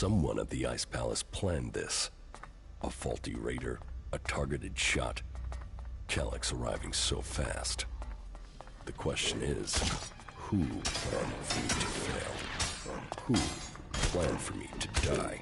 Someone at the Ice Palace planned this. A faulty raider, a targeted shot. Calyx arriving so fast. The question is, who planned for me to fail? Who planned for me to die?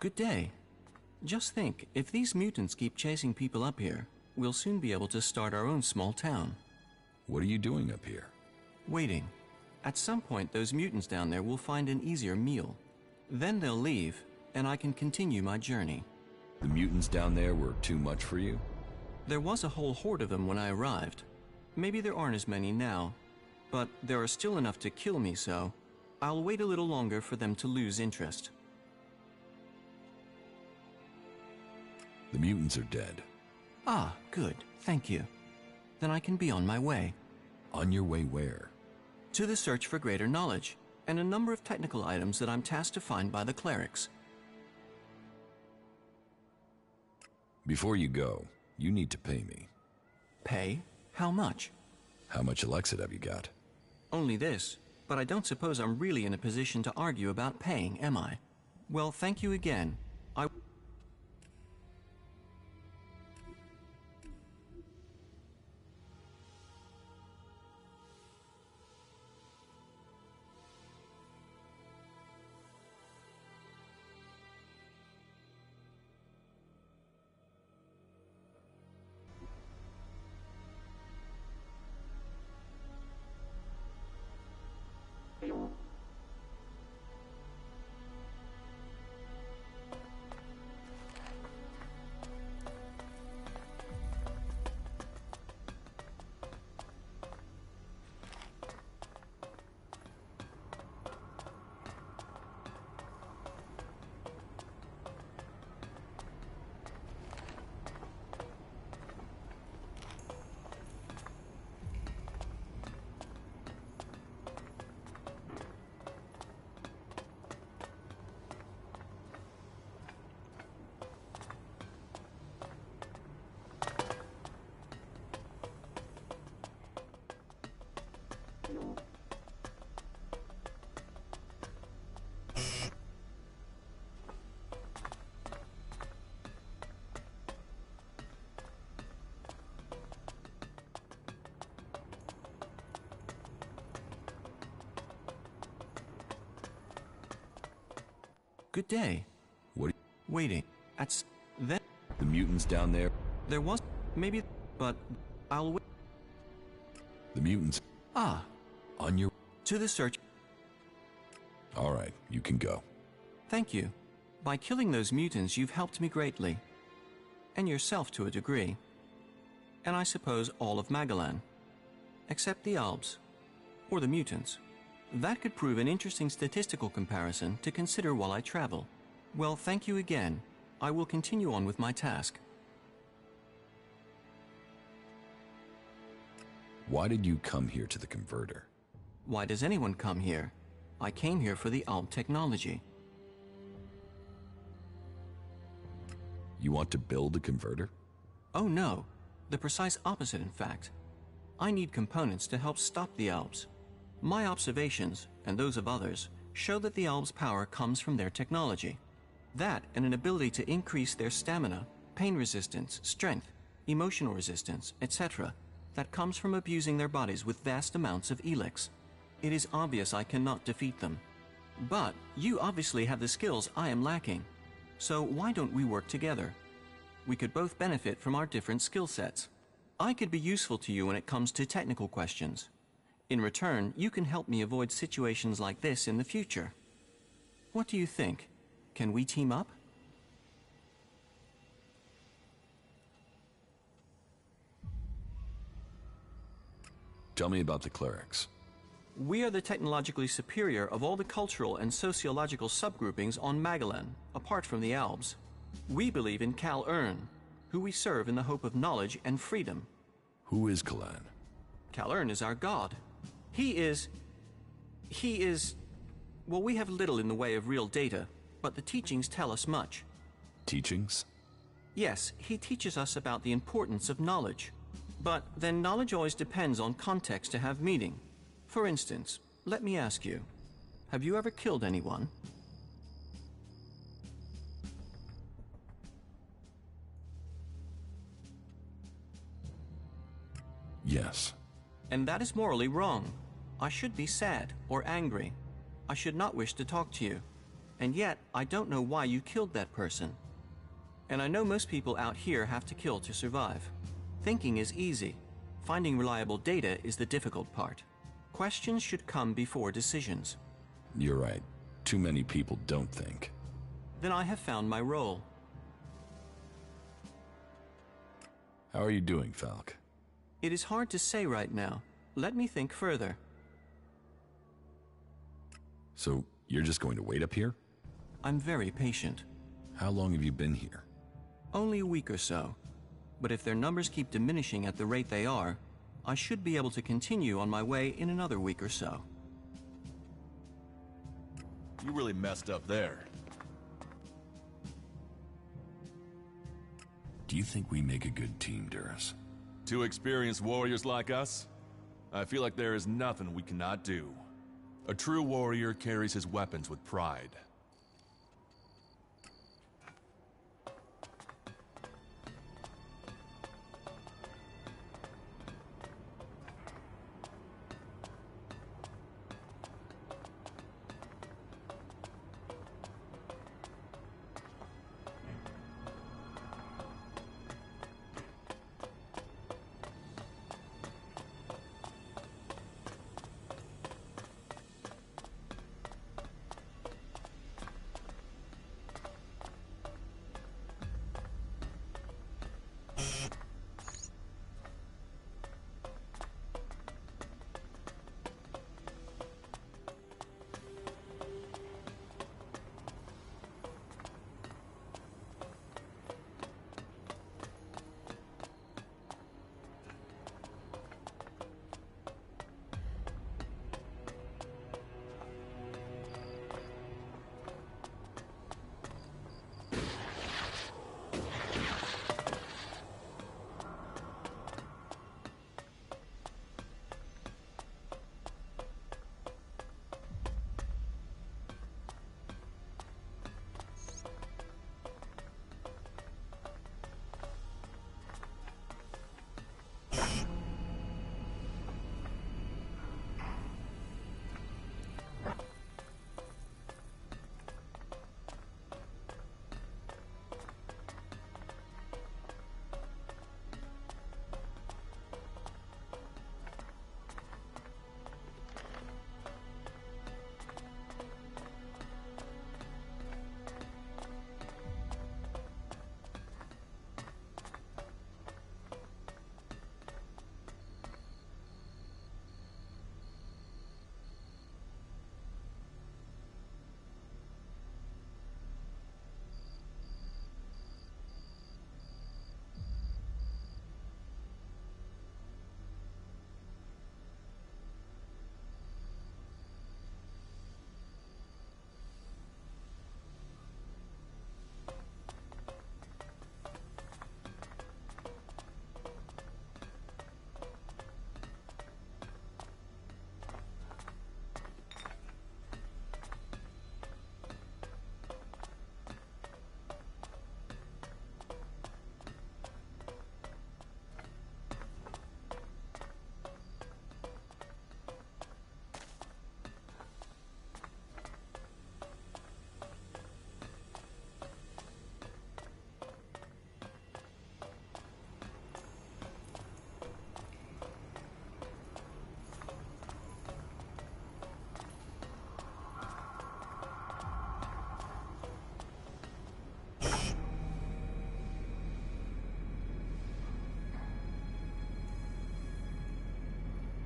Good day. Just think, if these mutants keep chasing people up here, we'll soon be able to start our own small town. What are you doing up here? Waiting. At some point, those mutants down there will find an easier meal. Then they'll leave, and I can continue my journey. The mutants down there were too much for you? There was a whole horde of them when I arrived. Maybe there aren't as many now, but there are still enough to kill me, so I'll wait a little longer for them to lose interest. The mutants are dead. Ah, good. Thank you. Then I can be on my way. On your way where? To the search for greater knowledge, and a number of technical items that I'm tasked to find by the clerics. Before you go, you need to pay me. Pay? How much? How much Elexit have you got? Only this. But I don't suppose I'm really in a position to argue about paying, am I? Well, thank you again. Good day. What? Waiting. That's... that... The mutants down there? There was... maybe... but... I'll wait. The mutants? Ah. On your... To the search... All right, you can go. Thank you. By killing those mutants, you've helped me greatly. And yourself to a degree. And I suppose all of Magellan. Except the Albs. Or the mutants. That could prove an interesting statistical comparison to consider while I travel. Well, thank you again. I will continue on with my task. Why did you come here to the converter? Why does anyone come here? I came here for the Alb technology. You want to build a converter? Oh no, the precise opposite in fact. I need components to help stop the Albs. My observations, and those of others, show that the Albs' power comes from their technology. That and an ability to increase their stamina, pain resistance, strength, emotional resistance, etc. that comes from abusing their bodies with vast amounts of ELEX. It is obvious I cannot defeat them. But you obviously have the skills I am lacking. So why don't we work together? We could both benefit from our different skill sets. I could be useful to you when it comes to technical questions. In return, you can help me avoid situations like this in the future. What do you think? Can we team up? Tell me about the clerics. We are the technologically superior of all the cultural and sociological subgroupings on Magellan, apart from the Albs. We believe in Kal Urn, who we serve in the hope of knowledge and freedom. Who is Kalan? Kal Urn is our god. He is... Well, we have little in the way of real data, but the teachings tell us much. Teachings? Yes, he teaches us about the importance of knowledge. But then knowledge always depends on context to have meaning. For instance, let me ask you, have you ever killed anyone? Yes. And that is morally wrong. I should be sad or angry. I should not wish to talk to you. And yet, I don't know why you killed that person. And I know most people out here have to kill to survive. Thinking is easy. Finding reliable data is the difficult part. Questions should come before decisions. You're right. Too many people don't think. Then I have found my role. How are you doing, Falk? It is hard to say right now. Let me think further. So, you're just going to wait up here? I'm very patient. How long have you been here? Only a week or so. But if their numbers keep diminishing at the rate they are, I should be able to continue on my way in another week or so. You really messed up there. Do you think we make a good team, Duras? Two experienced warriors like us? I feel like there is nothing we cannot do. A true warrior carries his weapons with pride.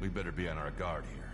We better be on our guard here.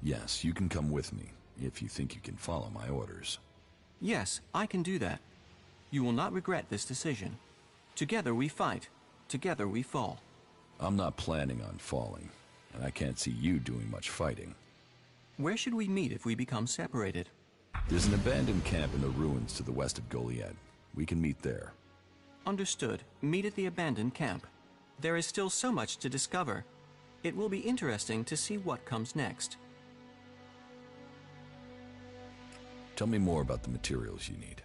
Yes, you can come with me, if you think you can follow my orders. Yes, I can do that. You will not regret this decision. Together we fight. Together we fall. I'm not planning on falling, and I can't see you doing much fighting. Where should we meet if we become separated? There's an abandoned camp in the ruins to the west of Goliad. We can meet there. Understood. Meet at the abandoned camp. There is still so much to discover. It will be interesting to see what comes next. Tell me more about the materials you need.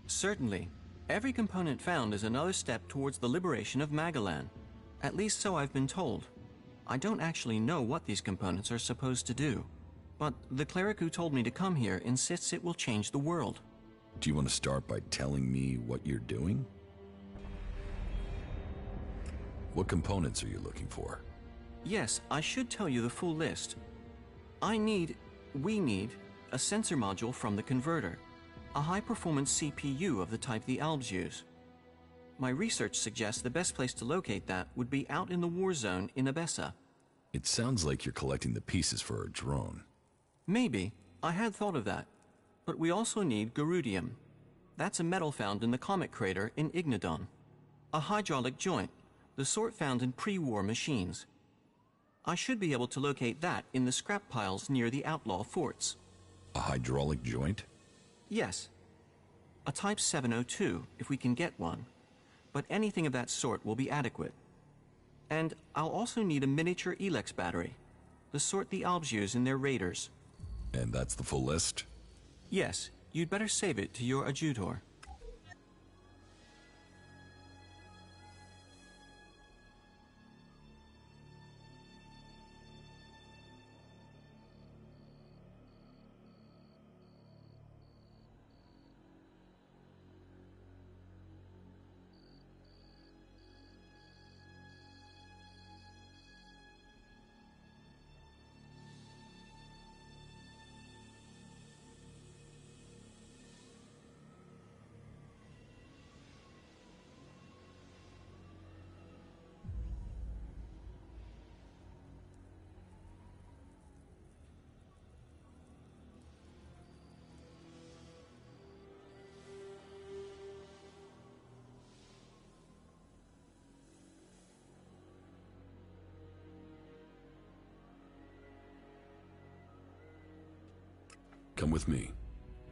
Certainly. Every component found is another step towards the liberation of Magalan. At least so I've been told. I don't actually know what these components are supposed to do. But the cleric who told me to come here insists it will change the world. Do you want to start by telling me what you're doing? What components are you looking for? Yes, I should tell you the full list. We need, a sensor module from the converter. A high-performance CPU of the type the Albs use. My research suggests the best place to locate that would be out in the war zone in Abessa. It sounds like you're collecting the pieces for a drone. Maybe. I had thought of that. But we also need Garudium. That's a metal found in the comet crater in Ignodon. A hydraulic joint, the sort found in pre-war machines. I should be able to locate that in the scrap piles near the outlaw forts. A hydraulic joint? Yes. A Type 702, if we can get one. But anything of that sort will be adequate. And I'll also need a miniature ELEX battery, the sort the Albs use in their raiders. And that's the full list? Yes, you'd better save it to your adjutor. Come with me.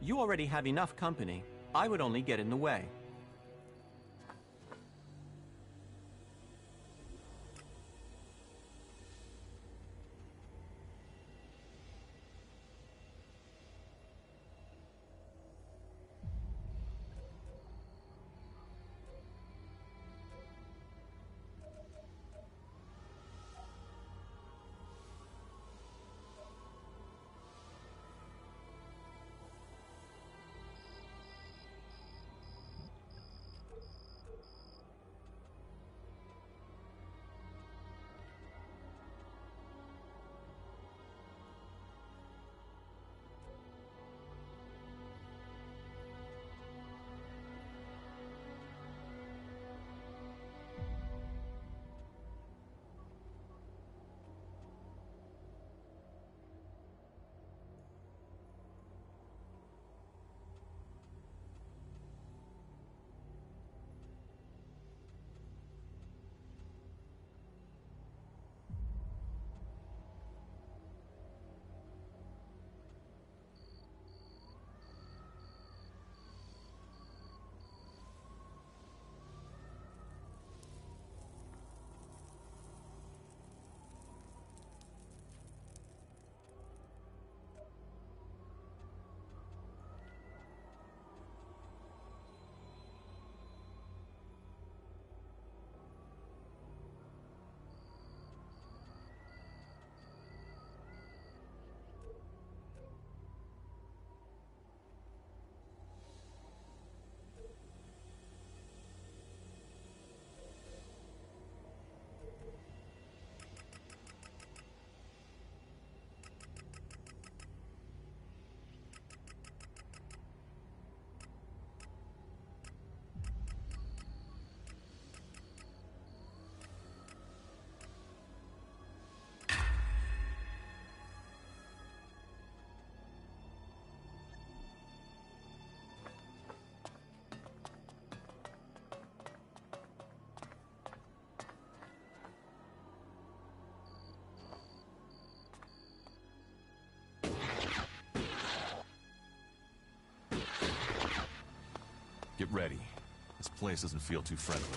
You already have enough company. I would only get in the way. Get ready. This place doesn't feel too friendly.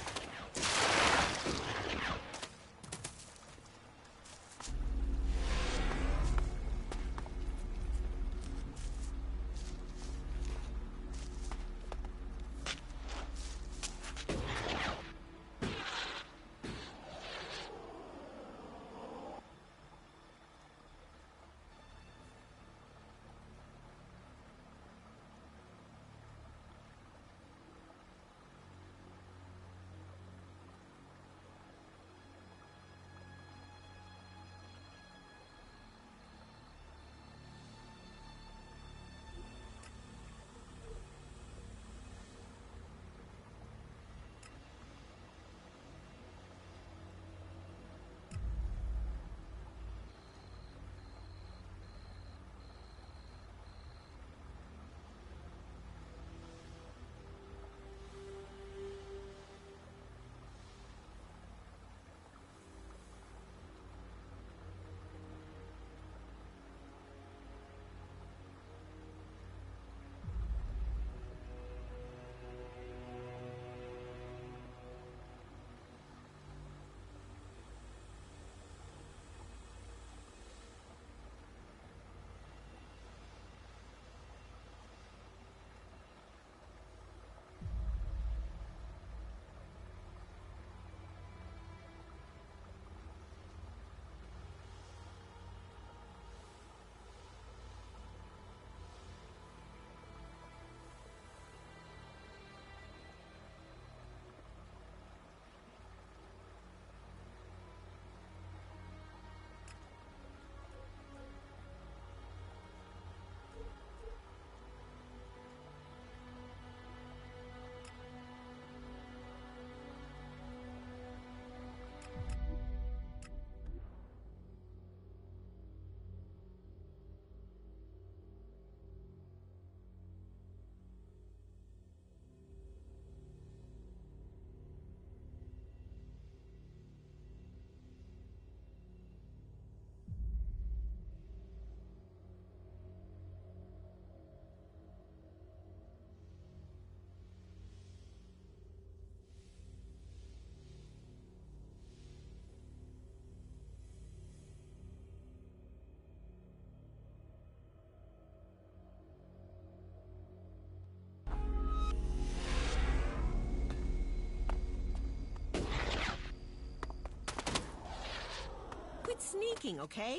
Quit sneaking, okay?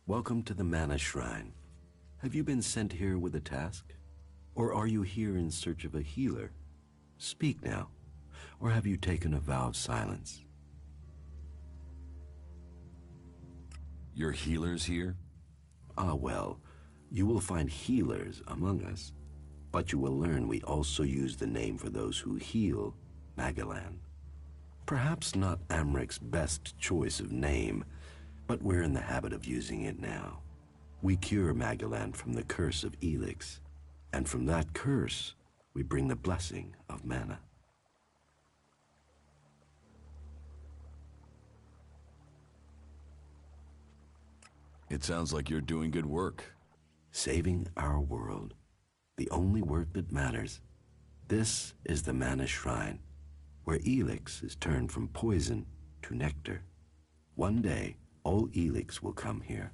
Welcome to the Mana Shrine. Have you been sent here with a task? Or are you here in search of a healer? Speak now. Or have you taken a vow of silence? Your healers here? Ah, well, you will find healers among us. But you will learn we also use the name for those who heal, Magalan. Perhaps not Amric's best choice of name, but we're in the habit of using it now. We cure Magalan from the curse of ELEX, and from that curse, we bring the blessing of mana. It sounds like you're doing good work. Saving our world, the only work that matters. This is the Mana Shrine, where ELEX is turned from poison to nectar. One day, all ELEX will come here,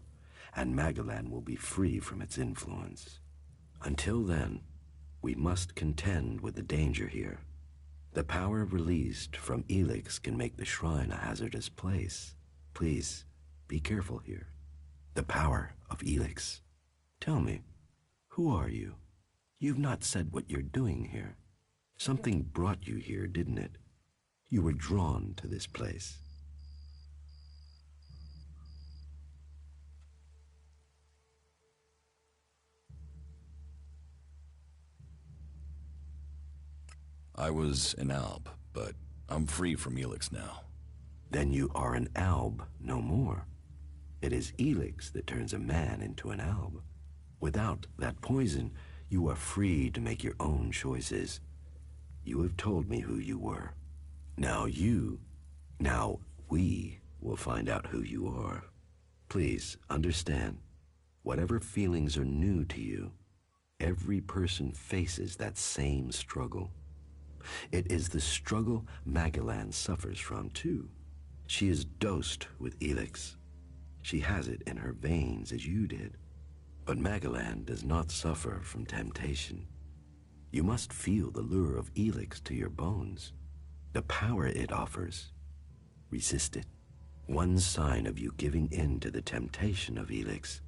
and Magellan will be free from its influence. Until then, we must contend with the danger here. The power released from ELEX can make the shrine a hazardous place. Please, be careful here. The power of ELEX. Tell me, who are you? You've not said what you're doing here. Something brought you here, didn't it? You were drawn to this place. I was an alb, but I'm free from ELEX now. Then you are an alb no more. It is ELEX that turns a man into an alb. Without that poison, you are free to make your own choices. You have told me who you were. Now we will find out who you are. Please understand, whatever feelings are new to you, every person faces that same struggle. It is the struggle Magellan suffers from, too. She is dosed with ELEX. She has it in her veins as you did. But Magellan does not suffer from temptation. You must feel the lure of ELEX to your bones. The power it offers. Resist it. One sign of you giving in to the temptation of ELEX,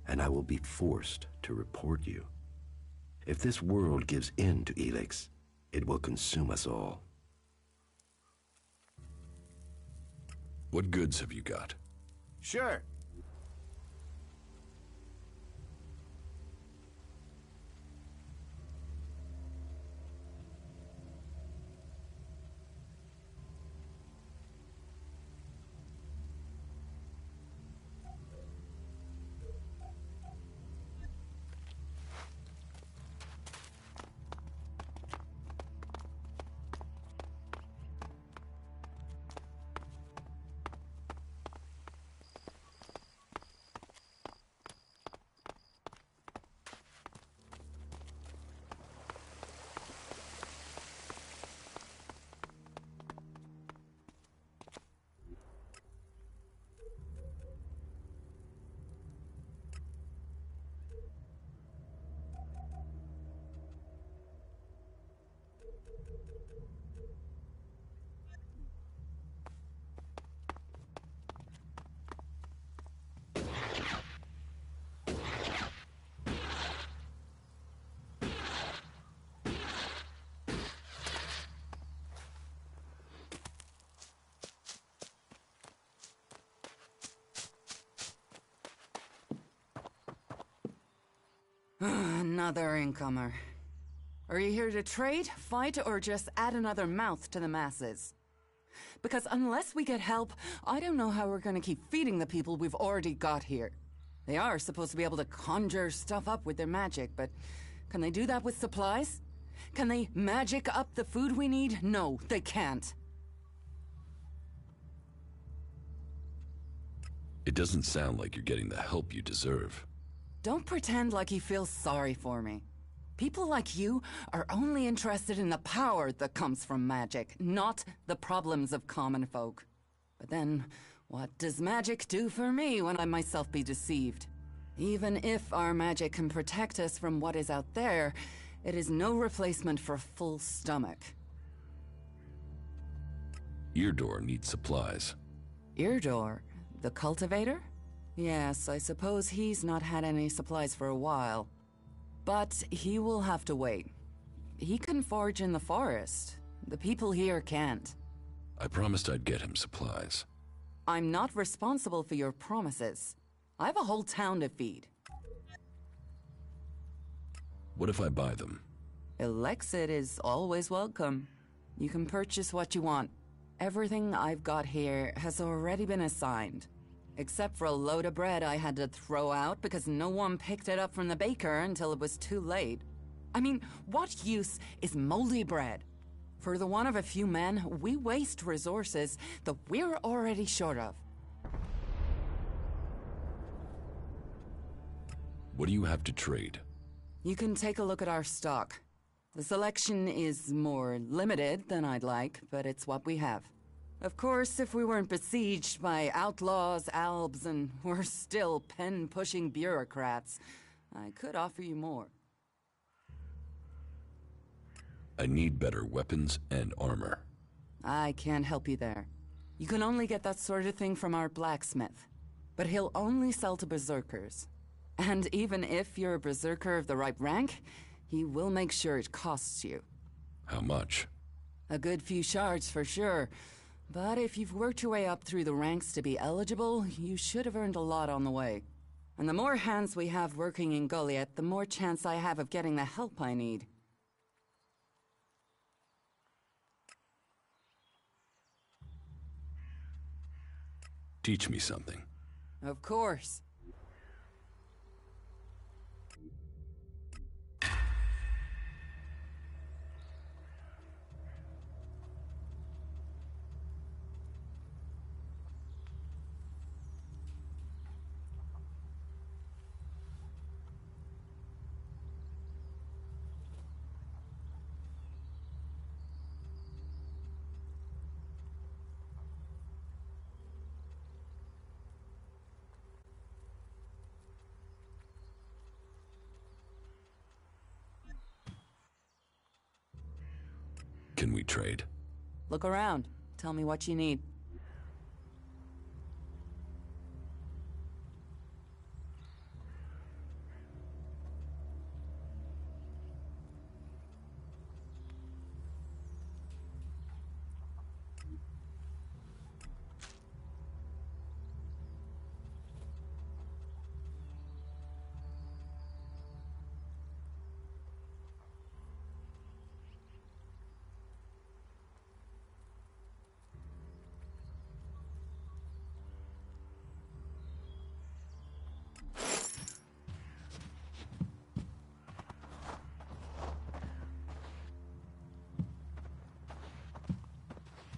and I will be forced to report you. If this world gives in to ELEX, it will consume us all. What goods have you got? Sure. Another incomer. Are you here to trade, fight, or just add another mouth to the masses? Because unless we get help, I don't know how we're gonna keep feeding the people we've already got here. They are supposed to be able to conjure stuff up with their magic, but can they do that with supplies? Can they magic up the food we need? No, they can't. It doesn't sound like you're getting the help you deserve. Don't pretend like you feel sorry for me. People like you are only interested in the power that comes from magic, not the problems of common folk. But then, what does magic do for me when I myself be deceived? Even if our magic can protect us from what is out there, it is no replacement for a full stomach. Eardor needs supplies. Eardor? The cultivator? Yes, I suppose he's not had any supplies for a while. But he will have to wait. He can forage in the forest. The people here can't. I promised I'd get him supplies. I'm not responsible for your promises. I have a whole town to feed. What if I buy them? ELEX is always welcome. You can purchase what you want. Everything I've got here has already been assigned. Except for a load of bread I had to throw out because no one picked it up from the baker until it was too late. I mean, what use is moldy bread? For the want of a few men, we waste resources that we're already short of. What do you have to trade? You can take a look at our stock. The selection is more limited than I'd like, but it's what we have. Of course, if we weren't besieged by outlaws, albs, and we're still pen-pushing bureaucrats, I could offer you more. I need better weapons and armor. I can't help you there. You can only get that sort of thing from our blacksmith. But he'll only sell to berserkers. And even if you're a berserker of the right rank, he will make sure it costs you. How much? A good few shards for sure. But if you've worked your way up through the ranks to be eligible, you should have earned a lot on the way. And the more hands we have working in Goliath, the more chance I have of getting the help I need. Teach me something. Of course. Can we trade? Look around. Tell me what you need.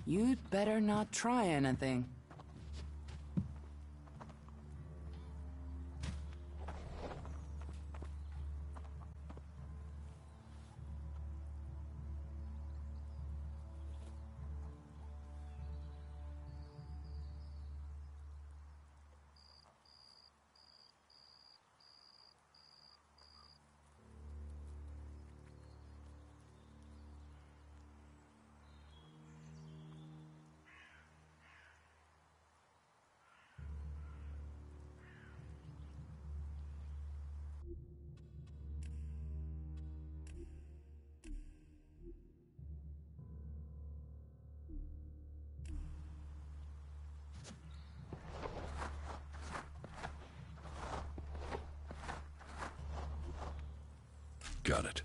You'd better not try anything. Got it.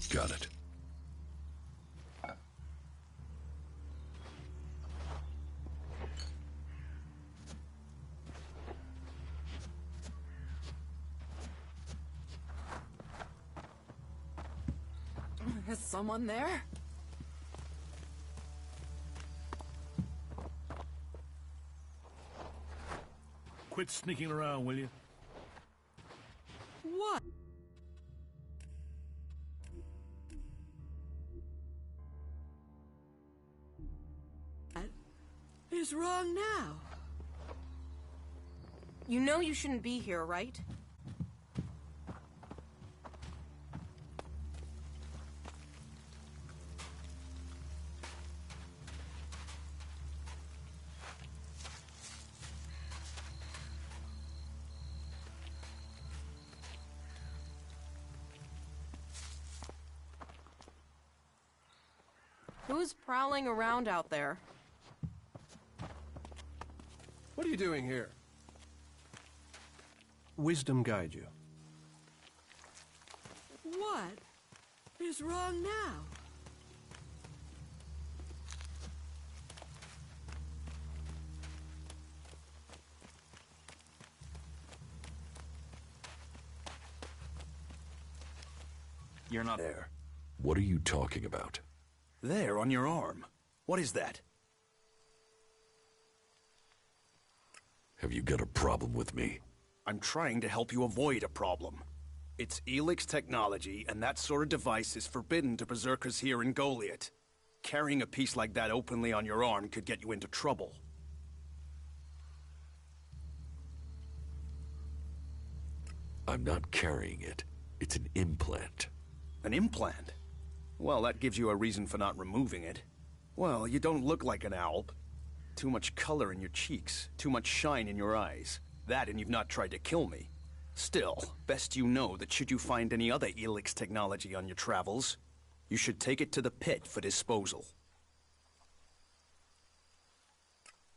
Got it. Is someone there? Quit sneaking around, will you? What? What is wrong now? You know you shouldn't be here, right? Who's prowling around out there? What are you doing here? Wisdom guide you. What is wrong now? You're not there. What are you talking about? There, on your arm. What is that? Have you got a problem with me? I'm trying to help you avoid a problem. It's ELEX technology, and that sort of device is forbidden to berserkers here in Goliath. Carrying a piece like that openly on your arm could get you into trouble. I'm not carrying it. It's an implant. An implant? Well, that gives you a reason for not removing it. Well, you don't look like an owl. Too much color in your cheeks, too much shine in your eyes. That and you've not tried to kill me. Still, best you know that should you find any other ELEX technology on your travels, you should take it to the pit for disposal.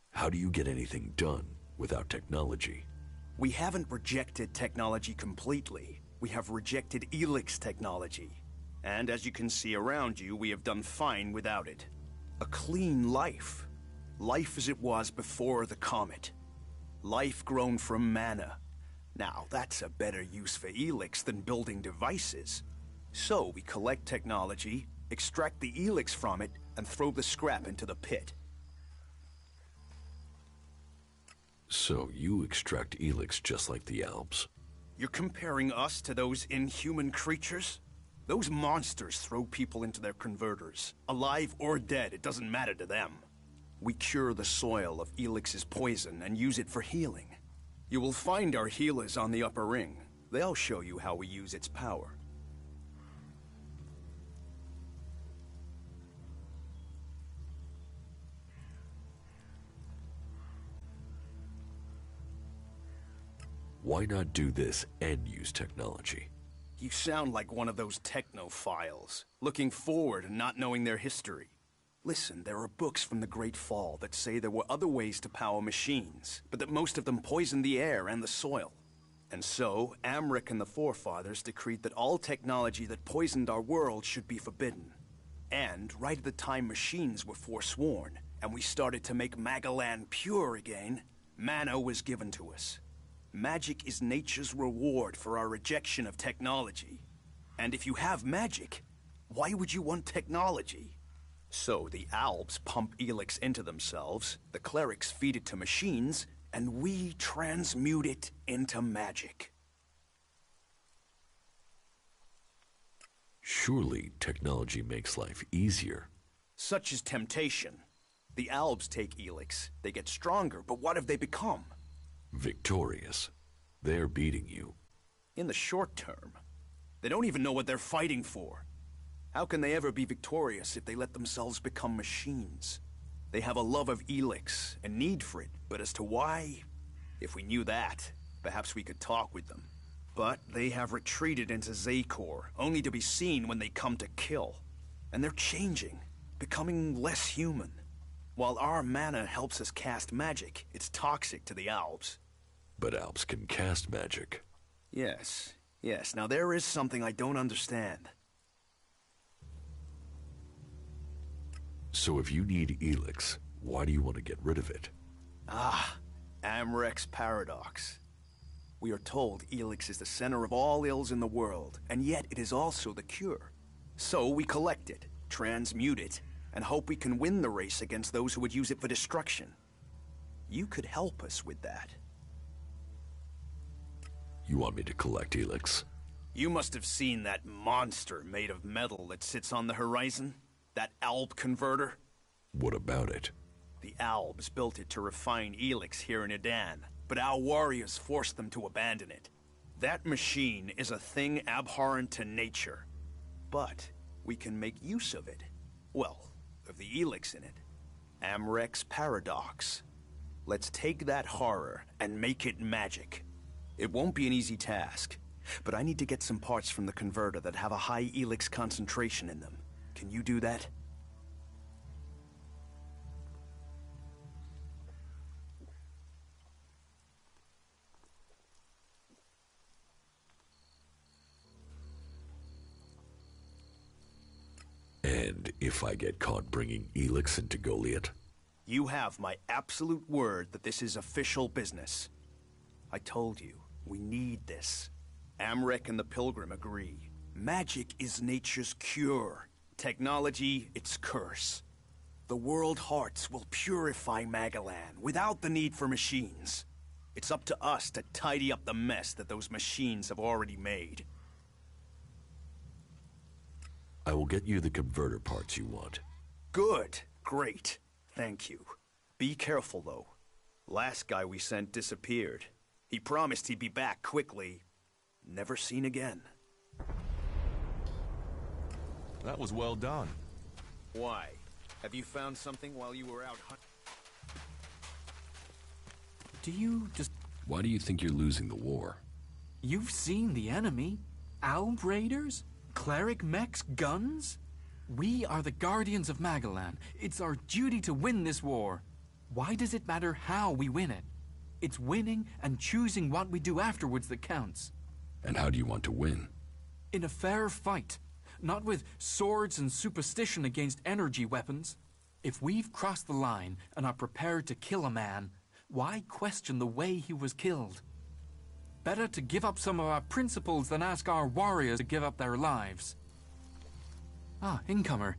How do you get anything done without technology? We haven't rejected technology completely. We have rejected ELEX technology. And as you can see around you, we have done fine without it. A clean life. Life as it was before the comet. Life grown from mana. Now, that's a better use for ELEX than building devices. So we collect technology, extract the ELEX from it, and throw the scrap into the pit. So you extract ELEX just like the Alps? You're comparing us to those inhuman creatures? Those monsters throw people into their converters. Alive or dead, it doesn't matter to them. We cure the soil of ELEX's poison and use it for healing. You will find our healers on the upper ring. They'll show you how we use its power. Why not do this and use technology? You sound like one of those technophiles, looking forward and not knowing their history. Listen, there are books from the Great Fall that say there were other ways to power machines, but that most of them poisoned the air and the soil. And so, Amric and the forefathers decreed that all technology that poisoned our world should be forbidden. And right at the time machines were forsworn, and we started to make Magalan pure again, mana was given to us. Magic is nature's reward for our rejection of technology. And if you have magic, why would you want technology? So the Alps pump ELEX into themselves, the clerics feed it to machines, and we transmute it into magic. Surely technology makes life easier. Such is temptation. The Alps take ELEX, they get stronger, but what have they become? Victorious. They're beating you. In the short term. They don't even know what they're fighting for. How can they ever be victorious if they let themselves become machines? They have a love of ELEX, a need for it, but as to why, if we knew that, perhaps we could talk with them. But they have retreated into Zakor, only to be seen when they come to kill. And they're changing, becoming less human. While our mana helps us cast magic, it's toxic to the Alps. But Alps can cast magic. Yes. Now there is something I don't understand. So if you need ELEX, why do you want to get rid of it? Amrek's paradox. We are told ELEX is the center of all ills in the world, and yet it is also the cure. So we collect it, transmute it, and hope we can win the race against those who would use it for destruction. You could help us with that. You want me to collect ELEX? You must have seen that monster made of metal that sits on the horizon? That Alb converter? What about it? The Albs built it to refine ELEX here in Edan, but our warriors forced them to abandon it. That machine is a thing abhorrent to nature. But we can make use of it. Well, of the ELEX in it. Amrek's paradox. Let's take that horror and make it magic. It won't be an easy task, but I need to get some parts from the converter that have a high ELEX concentration in them. Can you do that? And if I get caught bringing ELEX into Goliath? You have my absolute word that this is official business. I told you, we need this. Amrek and the Pilgrim agree. Magic is nature's cure. Technology, its curse. The world hearts will purify Magalan without the need for machines. It's up to us to tidy up the mess that those machines have already made. I will get you the converter parts you want. Good. Great. Thank you. Be careful, though. Last guy we sent disappeared. He promised he'd be back quickly. Never seen again. That was well done. Why? Have you found something while you were out hunting? Do you just... Why do you think you're losing the war? You've seen the enemy? Alb raiders? Cleric mechs? Guns? We are the guardians of Magalan. It's our duty to win this war. Why does it matter how we win it? It's winning and choosing what we do afterwards that counts. And how do you want to win? In a fair fight. Not with swords and superstition against energy weapons. If we've crossed the line and are prepared to kill a man, why question the way he was killed? Better to give up some of our principles than ask our warriors to give up their lives. Ah, incomer.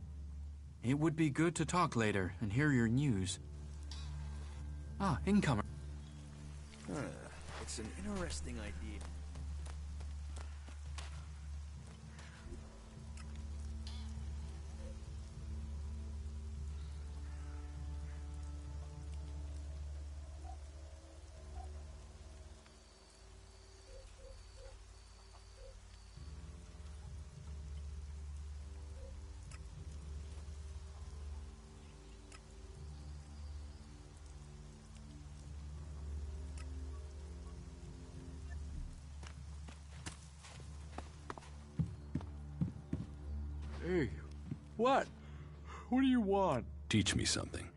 It would be good to talk later and hear your news. Ah, incomer. It's an interesting idea. Hey, what? What do you want? Teach me something.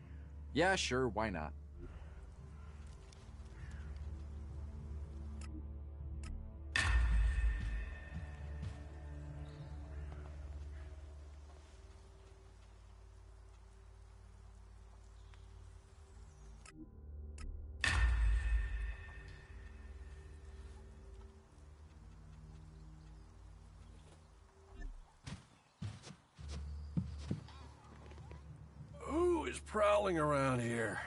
Yeah, sure, why not? Who is prowling around here?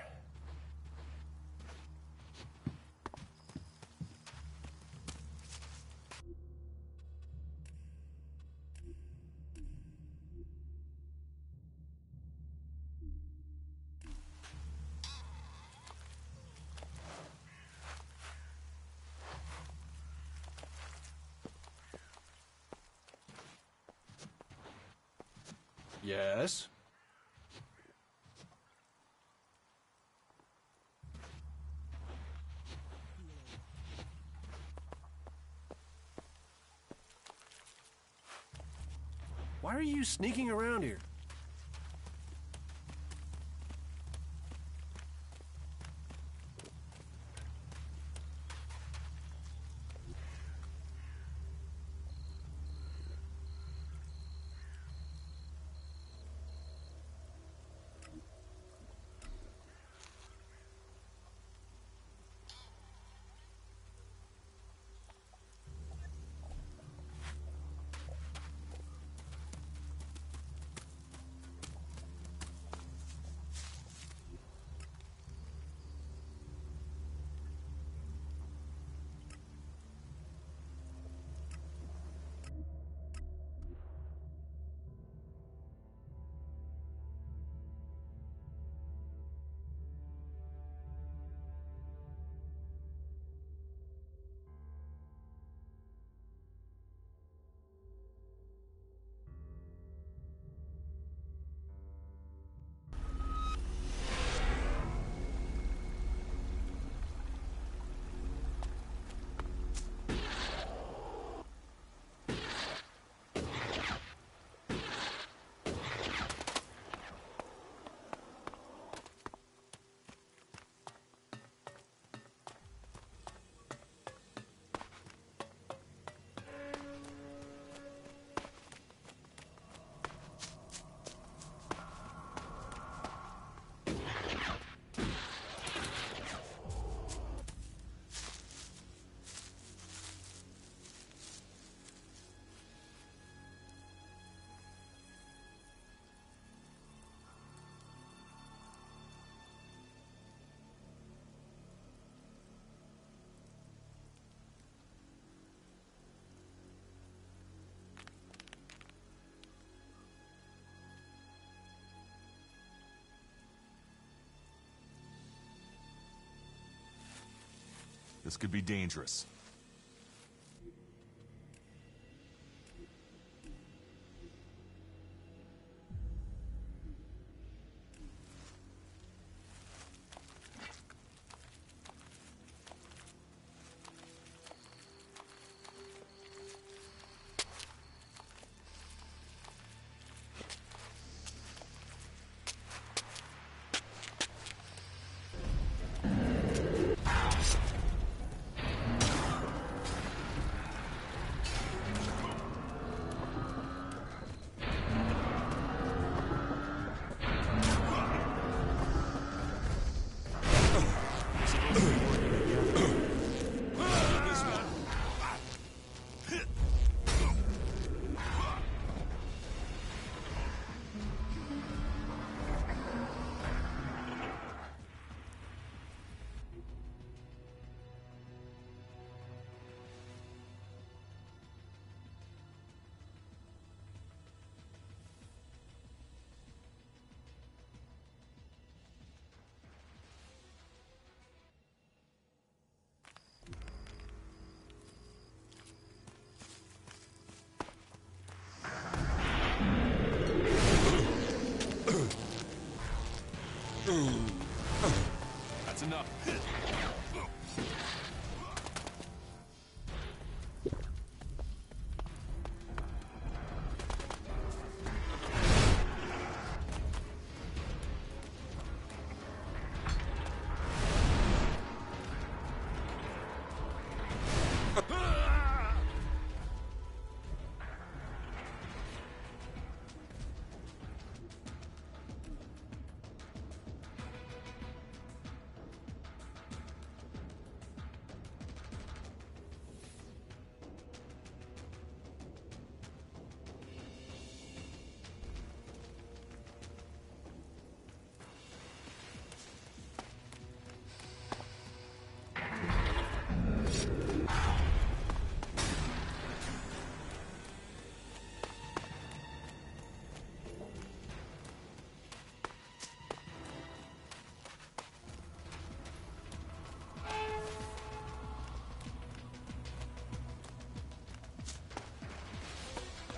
Yes? Why are you sneaking around here? This could be dangerous. That's enough.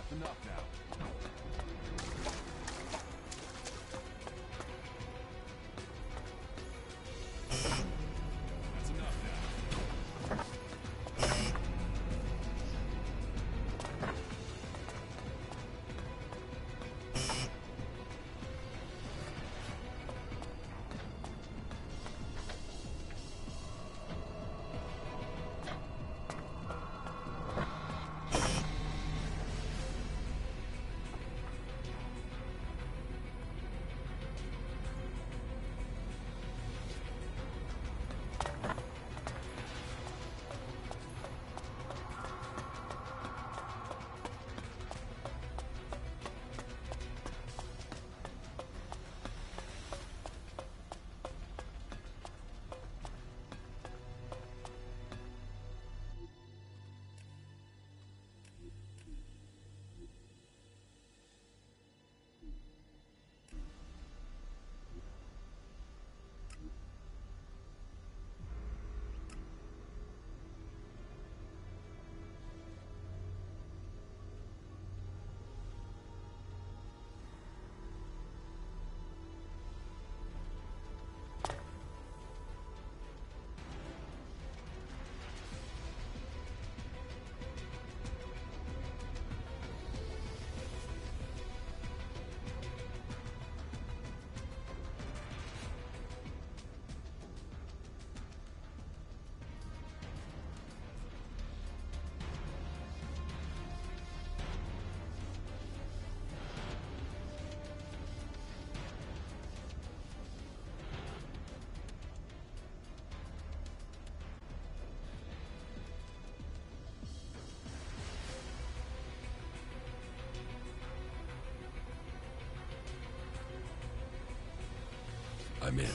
Enough now. That's enough now. I'm in.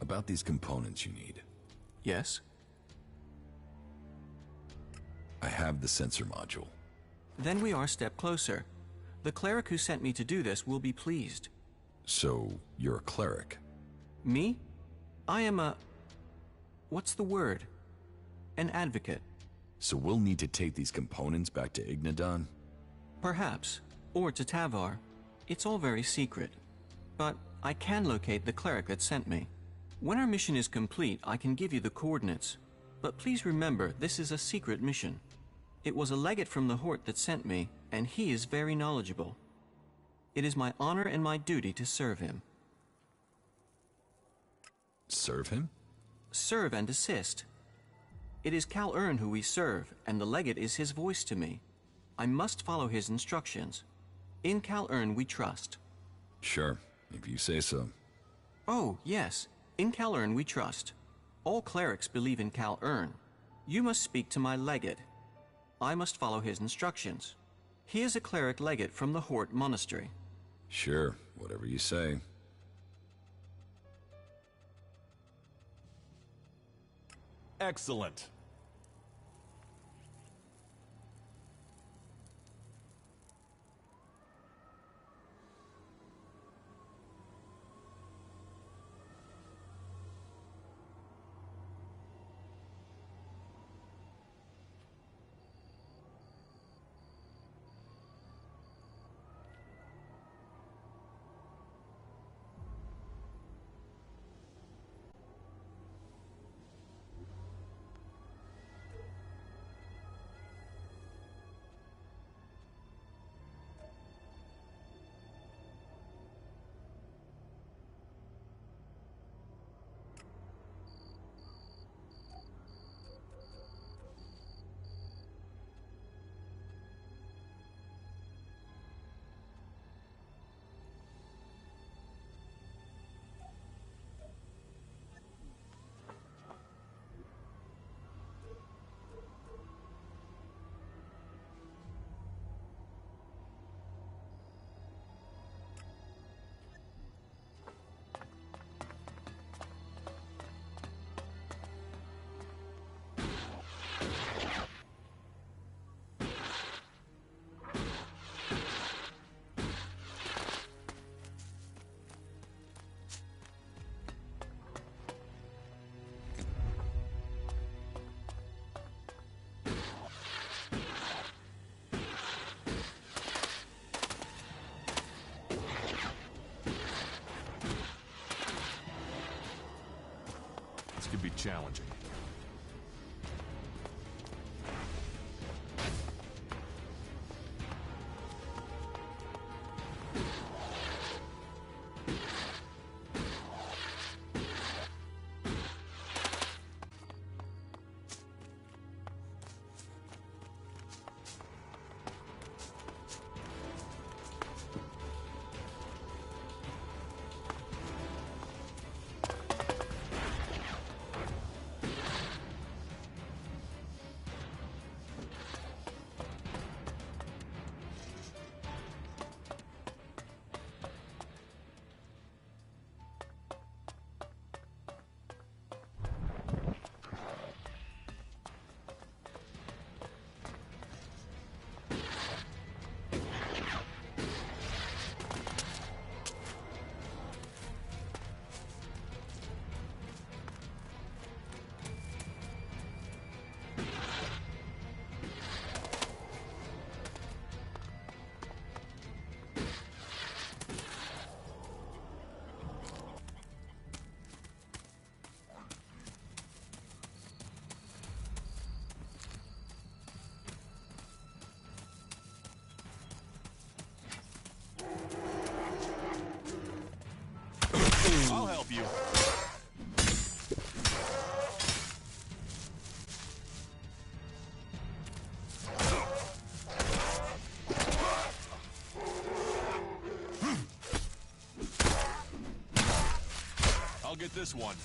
About these components you need. Yes? I have the sensor module. Then we are a step closer. The cleric who sent me to do this will be pleased. So, you're a cleric? Me? I am a... what's the word? An advocate. So we'll need to take these components back to Ignadon? Perhaps. Or to Tavar. It's all very secret. But I can locate the cleric that sent me. When our mission is complete, I can give you the coordinates. But please remember, this is a secret mission. It was a legate from the Hort that sent me, and he is very knowledgeable. It is my honor and my duty to serve him. Serve him? Serve and assist. It is Cal Ern who we serve, and the legate is his voice to me. I must follow his instructions. In Cal Ern we trust. Sure, if you say so. Oh, yes. In Cal Ern we trust. All clerics believe in Cal Ern. You must speak to my legate. I must follow his instructions. He is a cleric legate from the Hort Monastery. Sure, whatever you say. Excellent. This could be challenging. I'll help you. I'll get this one.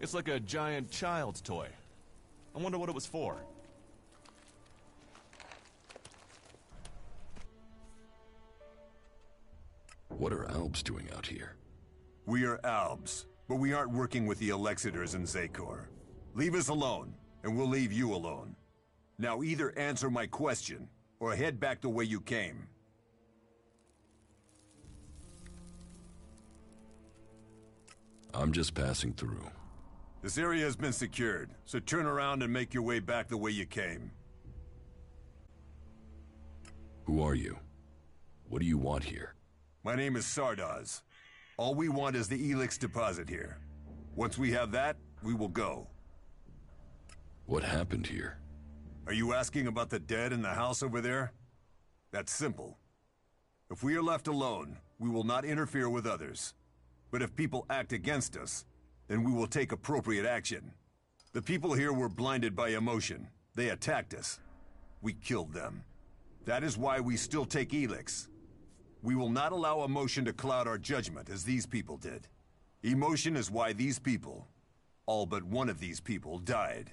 It's like a giant child's toy. I wonder what it was for. What are Albs doing out here? We are Albs, but we aren't working with the Elexitors in Zakor. Leave us alone, and we'll leave you alone. Now either answer my question, or head back the way you came. I'm just passing through. This area has been secured, so turn around and make your way back the way you came. Who are you? What do you want here? My name is Sardaz. All we want is the ELEX deposit here. Once we have that, we will go. What happened here? Are you asking about the dead in the house over there? That's simple. If we are left alone, we will not interfere with others. But if people act against us, then we will take appropriate action. The people here were blinded by emotion. They attacked us. We killed them. That is why we still take ELEX. We will not allow emotion to cloud our judgment as these people did. Emotion is why these people, all but one of these people, died.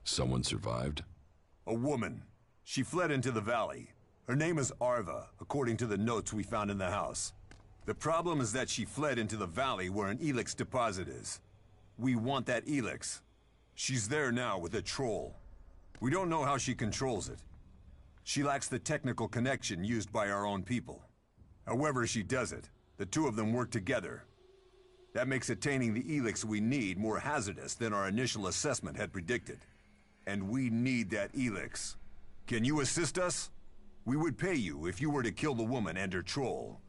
Someone survived? A woman. She fled into the valley. Her name is Arva, according to the notes we found in the house. The problem is that she fled into the valley where an ELEX deposit is. We want that ELEX. She's there now with a troll. We don't know how she controls it. She lacks the technical connection used by our own people. However she does it, the two of them work together. That makes attaining the ELEX we need more hazardous than our initial assessment had predicted. And we need that ELEX. Can you assist us? We would pay you if you were to kill the woman and her troll.